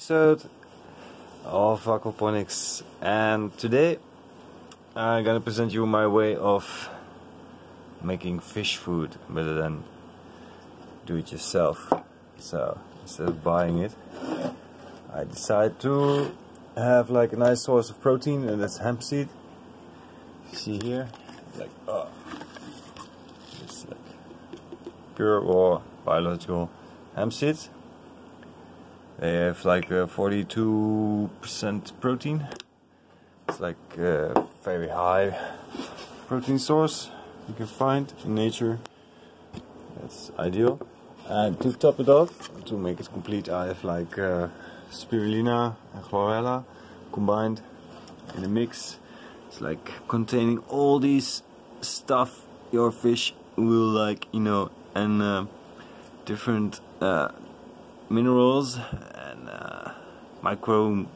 episode of Aquaponics, and today I'm gonna present you my way of making fish food better than do it yourself. So instead of buying it, I decided to have like a nice source of protein, and that's hemp seed. You see here, like it's like pure or biological hemp seeds. They have like 42% protein. It's like a very high protein source you can find in nature. That's ideal. And to top it off, to make it complete, I have like spirulina and chlorella combined in a mix. It's like containing all these stuff your fish will like, you know, and different minerals and micro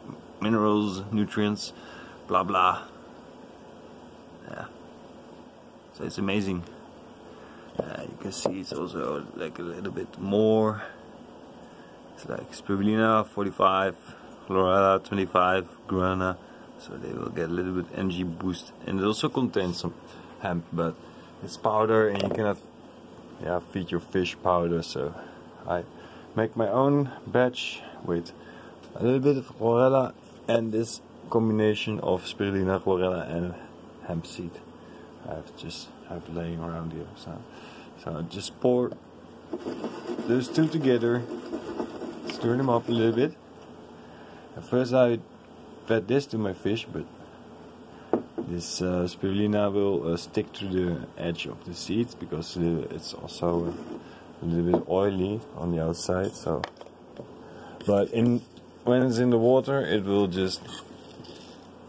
minerals, nutrients, blah blah. Yeah, so it's amazing. You can see it's also like a little bit more. It's like spirulina 45, chlorella 25, guarana, so they will get a little bit energy boost. And it also contains some hemp, but it's powder and you cannot feed your fish powder, so I make my own batch with a little bit of chlorella and this combination of spirulina, chlorella and hemp seed. I have laying around here, so I just pour those two together, stir them up a little bit. At first I fed this to my fish, but this spirulina will stick to the edge of the seeds because it's also a little bit oily on the outside. So, but when it's in the water, it will just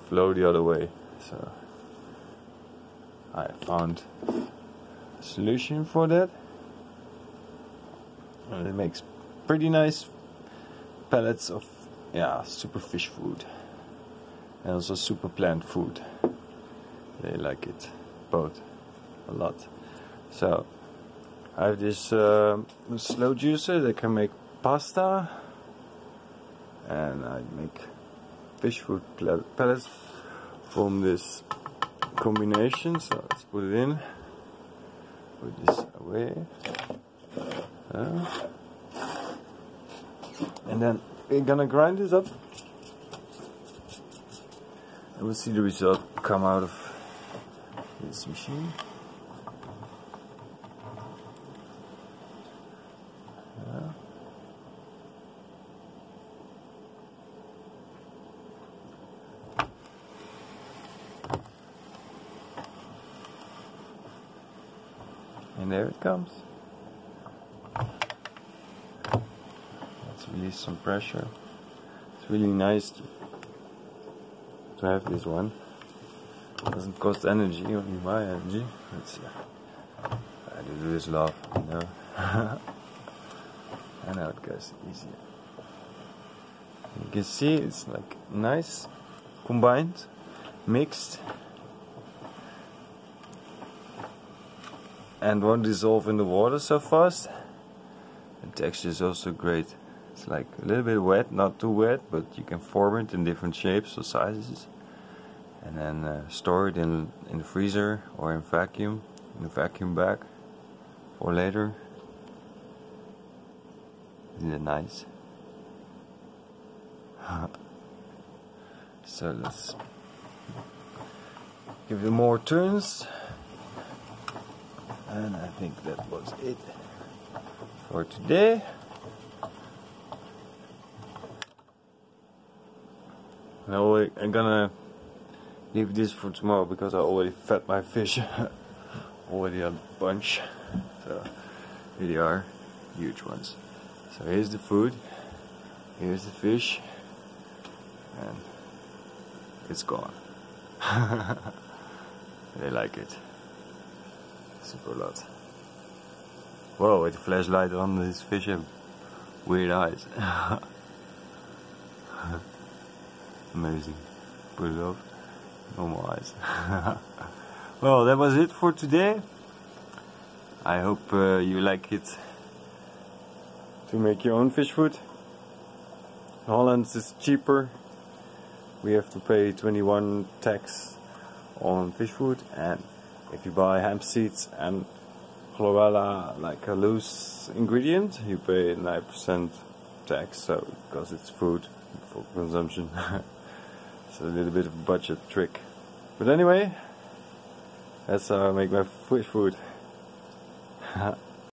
flow the other way. So I found a solution for that, and it makes pretty nice pellets of super fish food and also super plant food. They like it both a lot. So I have this slow juicer that can make pasta, and I make fish food pellets from this combination. So let's put it in, put this away, and then we're gonna grind this up, and we'll see the result come out of this machine. And there it comes. Let's release some pressure. It's really nice to have this one. It doesn't cost energy, only my energy. I do this love, you know. I know it goes easier. You can see it's like nice, combined, mixed, and won't dissolve in the water so fast. The texture is also great. It's like a little bit wet, not too wet, but you can form it in different shapes or sizes, and then store it in the freezer or in a vacuum bag for later. Isn't it nice? So let's give it more turns, and I think that was it for today. Now I'm gonna leave this for tomorrow because I already fed my fish already a bunch, so here they are, huge ones. So here's the food, here's the fish, and it's gone. They like it super lot. Whoa, with the flashlight on, these fish have weird eyes. Amazing. Put it off. Normal eyes. Well, that was it for today. I hope you like it to make your own fish food. Holland is cheaper. We have to pay 21 tax on fish food, and if you buy hemp seeds and chlorella, like a loose ingredient, you pay 9% tax, so because it's food for consumption. It's a little bit of a budget trick. But anyway, that's how I make my fish food.